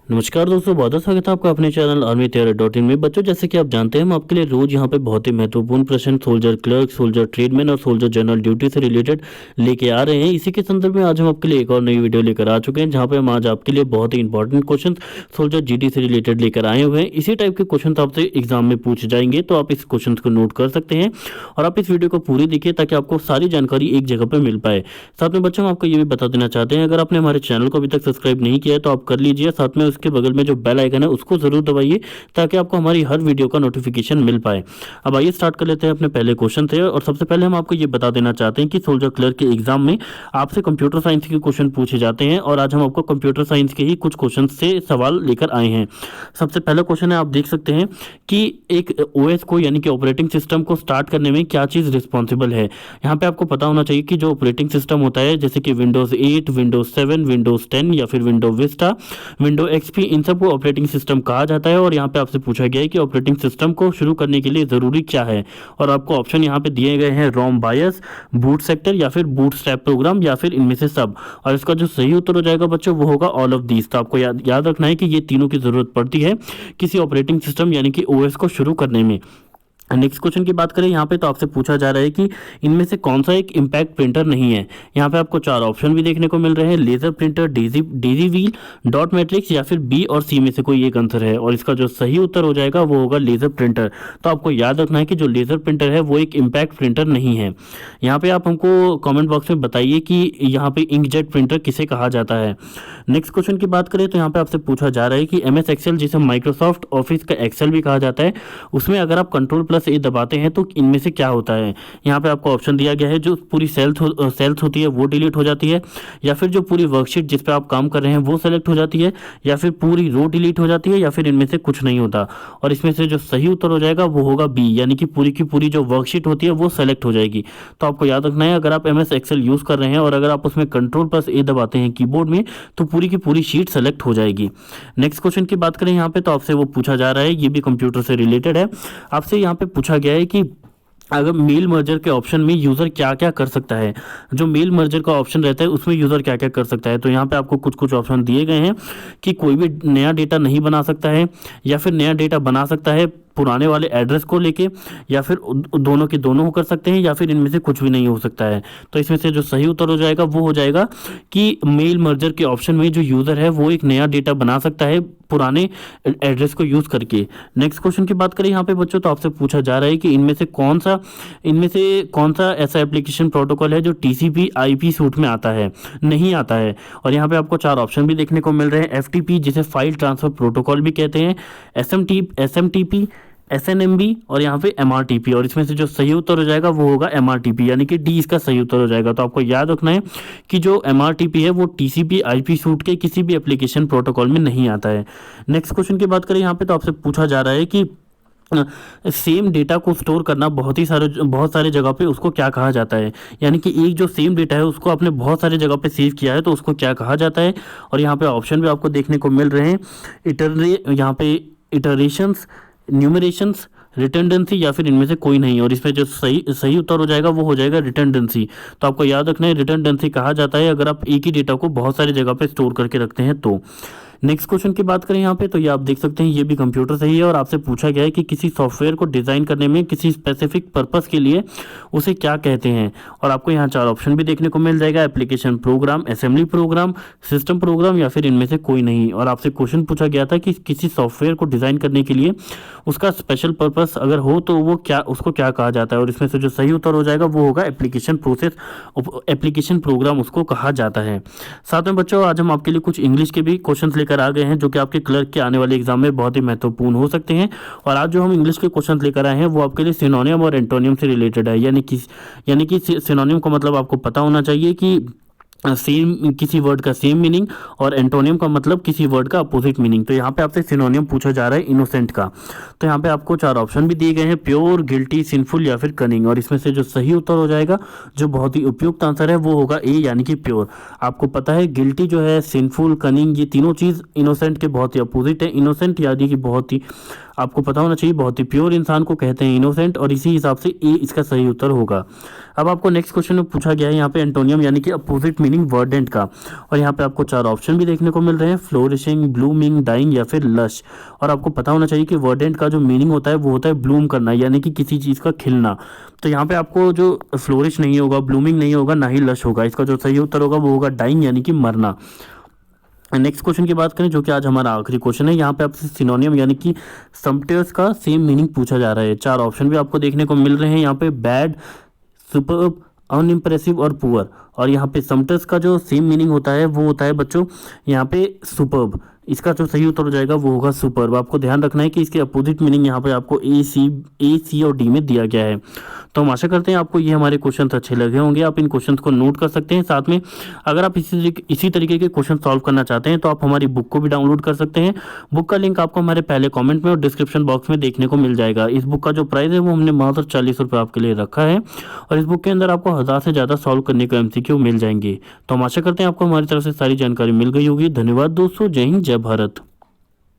नमस्कार दोस्तों, बहुत स्वागत है आपका अपने चैनल आर्मी तैयारी .in में। बच्चों, जैसे कि आप जानते हैं, हम आपके लिए रोज यहाँ पे बहुत ही महत्वपूर्ण प्रश्न सोल्जर क्लर्क, सोल्जर ट्रेडमैन और सोल्जर जनरल ड्यूटी से रिलेटेड लेके आ रहे हैं। इसी के संदर्भ में आज हम आपके लिए एक और नई वीडियो लेकर आ चुके हैं, जहाँ पे हम आज आपके लिए बहुत ही इंपॉर्टेंट क्वेश्चन सोल्जर जीडी से रिलेटेड लेकर आए हुए हैं। इसी टाइप के क्वेश्चन आपसे एग्जाम में पूछे जाएंगे, तो आप इस क्वेश्चन को नोट कर सकते हैं और आप इस वीडियो को पूरी देखिए ताकि आपको सारी जानकारी एक जगह पर मिल पाए। साथ में बच्चों, हम आपको ये भी बता देना चाहते हैं, अगर आपने हमारे चैनल को अभी तक सब्सक्राइब नहीं किया है तो आप कर लीजिए। साथ में उसके बगल में जो बेल आइकन है उसको जरूर दबाइए ताकि आपको हमारी हर वीडियो का नोटिफिकेशन मिल पाए। अब आइए स्टार्ट कर लेते हैं अपने पहले क्वेश्चन से। और सबसे पहले हम आपको ये बता देना चाहते हैं कि सोल्जर क्लर्क के एग्जाम में आपसे कंप्यूटर साइंस के क्वेश्चन पूछे जाते हैं और आज हम आपको कंप्यूटर साइंस के ही कुछ क्वेश्चन से सवाल लेकर आए हैं। सबसे पहला क्वेश्चन है, आप देख सकते हैं कि एक ओएस को यानी कि ऑपरेटिंग सिस्टम को स्टार्ट करने में क्या चीज़ रिस्पॉन्सिबल है। यहाँ पे आपको पता होना चाहिए कि जो ऑपरेटिंग सिस्टम होता है, जैसे कि विंडोज़ 8, विंडोज़ 7, विंडोज़ 10 या फिर विंडो विस्टा, विंडो एक्सपी, इन सबको ऑपरेटिंग सिस्टम कहा जाता है। और यहाँ पे आपसे पूछा गया है कि ऑपरेटिंग सिस्टम को शुरू करने के लिए ज़रूरी क्या है, और आपको ऑप्शन यहाँ पे दिए गए हैं रोम बायस, बूट सेक्टर या फिर बूट स्ट्रैप प्रोग्राम या फिर इनमें से सब। और इसका जो सही उत्तर हो जाएगा बच्चों वो होगा ऑल ऑफ दीज। तो आपको याद रखना है कि ये तीनों की ज़रूरत पड़ती है किसी ऑपरेटिंग सिस्टम यानी कि ओएस को शुरू करने में। नेक्स्ट क्वेश्चन की बात करें यहाँ पे, तो आपसे पूछा जा रहा है कि इनमें से कौन सा एक इम्पैक्ट प्रिंटर नहीं है। यहाँ पे आपको चार ऑप्शन भी देखने को मिल रहे हैं, laser printer, daisy wheel, dot matrix या फिर बी और सी में से कोई एक आंसर है। और इसका जो सही उत्तर हो जाएगा वो होगा लेजर प्रिंटर। तो आपको याद रखना है कि जो लेजर प्रिंटर है वो एक इम्पैक्ट प्रिंटर नहीं है। यहाँ पे आप हमको कॉमेंट बॉक्स में बताइए कि यहाँ पे इंकजेट प्रिंटर किसे कहा जाता है। नेक्स्ट क्वेश्चन की बात करें तो यहाँ पे आपसे पूछा जा रहा है कि MS एक्सेल, जिसे माइक्रोसॉफ्ट ऑफिस का एक्सेल भी कहा जाता है, उसमें अगर आप कंट्रोल+A दबाते हैं तो इनमें से क्या होता है। यहाँ पे आपको ऑप्शन दिया गया है, जो पूरी सेल्स होती है वो डिलीट हो जाती है, या फिर जो पूरी वर्कशीट जिस पे आप काम कर रहे हैं वो सेलेक्ट हो जाती है, या फिर पूरी रो डिलीट हो जाती है, या फिर इनमें से कुछ नहीं होता। और इसमें से जो सही उत्तर हो जाएगा वो होगा बी, यानी कि पूरी की पूरी जो वर्कशीट होती है वो सेलेक्ट हो जाएगी। तो आपको याद रखना है, अगर आप MS एक्सेल यूज़ कर रहे हैं और अगर आप उसमें कंट्रोल+A दबाते हैं कीबोर्ड में तो पूरी की पूरी शीट सेलेक्ट हो जाएगी। नेक्स्ट क्वेश्चन की बात करें यहाँ पे, तो आपसे वो पूछा जा रहा है, ये भी कंप्यूटर से रिलेटेड है। आपसे यहाँ पे पूछा गया है कि अगर मेल मर्जर के ऑप्शन में यूज़र क्या क्या कर सकता है। जो मेल मर्जर का ऑप्शन रहता है उसमें यूज़र क्या क्या कर सकता है। तो यहाँ पे आपको कुछ कुछ ऑप्शन दिए गए हैं कि कोई भी नया डेटा नहीं बना सकता है, या फिर नया डेटा बना सकता है पुराने वाले एड्रेस को लेके, या फिर दोनों के दोनों कर सकते हैं, या फिर इनमें से कुछ भी नहीं हो सकता है। तो इसमें से जो सही उत्तर हो जाएगा वो हो जाएगा कि मेल मर्जर के ऑप्शन में जो यूज़र है वो एक नया डेटा बना सकता है पुराने एड्रेस को यूज़ करके। नेक्स्ट क्वेश्चन की बात करें यहाँ पे बच्चों, तो आपसे पूछा जा रहा है कि इनमें से कौन सा ऐसा एप्लीकेशन प्रोटोकॉल है जो TCP/IP सूट में आता है, नहीं आता है। और यहाँ पे आपको चार ऑप्शन भी देखने को मिल रहे हैं, FTP जिसे फाइल ट्रांसफर प्रोटोकॉल भी कहते हैं, SMTP, SNMB और यहाँ पे MRTP। और इसमें से जो सही उत्तर हो जाएगा वो होगा MRTP, यानी कि डी इसका सही उत्तर हो जाएगा। तो आपको याद रखना है कि जो MRTP है वो TCP/IP सूट के किसी भी एप्लीकेशन प्रोटोकॉल में नहीं आता है। नेक्स्ट क्वेश्चन की बात करें यहाँ पे, तो आपसे पूछा जा रहा है कि सेम डेटा को स्टोर करना बहुत सारे जगह पे उसको क्या कहा जाता है। यानी कि एक जो सेम डेटा है उसको आपने बहुत सारे जगह पे सेव किया है तो उसको क्या कहा जाता है। और यहाँ पे ऑप्शन भी आपको देखने को मिल रहे हैं, यहाँ पे इटरेशंस, न्यूमरेशंस, रिटर्डेंसी या फिर इनमें से कोई नहीं। और इसमें जो सही उत्तर हो जाएगा वो हो जाएगा रिटर्डेंसी। तो आपको याद रखना है, रिटर्डेंसी कहा जाता है अगर आप एक ही डेटा को बहुत सारी जगह पे स्टोर करके रखते हैं तो। नेक्स्ट क्वेश्चन की बात करें यहाँ पे, तो ये आप देख सकते हैं, ये भी कंप्यूटर से ही है। और आपसे पूछा गया है कि किसी सॉफ्टवेयर को डिज़ाइन करने में किसी स्पेसिफिक पर्पस के लिए उसे क्या कहते हैं। और आपको यहाँ चार ऑप्शन भी देखने को मिल जाएगा, application program, assembly program, system program या फिर इनमें से कोई नहीं। और आपसे क्वेश्चन पूछा गया था कि किसी सॉफ्टवेयर को डिज़ाइन करने के लिए उसका स्पेशल पर्पस अगर हो तो उसको क्या कहा जाता है। और इसमें से जो सही उत्तर हो जाएगा वो होगा एप्लीकेशन प्रोग्राम उसको कहा जाता है। साथ में बच्चों, आज हम आपके लिए कुछ इंग्लिश के भी क्वेश्चन लेकर आ गए हैं जो कि आपके क्लर्क के आने वाले एग्जाम में बहुत ही महत्वपूर्ण हो सकते हैं। और आज जो हम इंग्लिश के क्वेश्चन लेकर आए हैं वो आपके लिए सिनोनियम और एंटोनियम से रिलेटेड है। यानी कि सिनोनियम का मतलब आपको पता होना चाहिए कि सेम किसी वर्ड का सेम मीनिंग, और एंटोनियम का मतलब किसी वर्ड का अपोजिट मीनिंग। तो यहाँ पे आपसे सिनोनियम पूछा जा रहा है इनोसेंट का। तो यहाँ पे आपको चार ऑप्शन भी दिए गए हैं, प्योर, गिल्टी, सिंफुल या फिर कनिंग। और इसमें से जो सही उत्तर हो जाएगा, जो बहुत ही उपयुक्त आंसर है वो होगा ए, यानी कि प्योर। आपको पता है गिल्टी जो है, सिंफुल, कनिंग, ये तीनों चीज़ इनोसेंट के बहुत ही अपोजिट है। इनोसेंट यानी कि बहुत ही, आपको पता होना चाहिए, बहुत ही प्योर इंसान को कहते हैं इनोसेंट, और इसी हिसाब से ए इसका सही उत्तर होगा। अब आपको नेक्स्ट क्वेश्चन में पूछा गया है यहाँ पे एंटोनियम यानी कि अपोजिट मीनिंग वर्डेंट का, और यहाँ पे आपको 4 ऑप्शन भी देखने को मिल रहे हैं, फ्लोरिशिंग, ब्लूमिंग, डाइंग या फिर लश। और आपको पता होना चाहिए कि वर्डेंट का जो मीनिंग होता है वो होता है ब्लूम करना, यानी कि किसी चीज़ का खिलना। तो यहाँ पे आपको जो फ्लोरिश नहीं होगा, ब्लूमिंग नहीं होगा, ना ही लश होगा। इसका जो सही उत्तर होगा वो होगा डाइंग यानी कि मरना। नेक्स्ट क्वेश्चन की बात करें जो कि आज हमारा आखिरी क्वेश्चन है, यहाँ पे आपसे सिनोनियम यानी कि समटर्स का सेम मीनिंग पूछा जा रहा है। 4 ऑप्शन भी आपको देखने को मिल रहे हैं यहाँ पे, बैड, सुपर्ब, अनइम्प्रेसिव और पुअर। और यहाँ पे समटस का जो सेम मीनिंग होता है वो होता है बच्चों यहाँ पे सुपर्ब। इसका जो सही उत्तर हो जाएगा वो होगा सुपर्ब। आपको ध्यान रखना है कि इसके अपोजिट मीनिंग यहाँ पे आपको ए सी और डी में दिया गया है। तो हम आशा करते हैं आपको ये हमारे क्वेश्चन अच्छे लगे होंगे। आप इन क्वेश्चन को नोट कर सकते हैं। साथ में अगर आप इसी तरीके के क्वेश्चन सॉल्व करना चाहते हैं तो आप हमारी बुक को भी डाउनलोड कर सकते हैं। बुक का लिंक आपको हमारे पहले कमेंट में और डिस्क्रिप्शन बॉक्स में देखने को मिल जाएगा। इस बुक का जो प्राइस है वो हमने मात्र 40 रुपये आपके लिए रखा है, और इस बुक के अंदर आपको 1000 से ज़्यादा सॉल्व करने के MCQ मिल जाएंगे। तो हम आशा करते हैं आपको हमारी तरफ से सारी जानकारी मिल गई होगी। धन्यवाद दोस्तों, जय हिंद, जय भारत।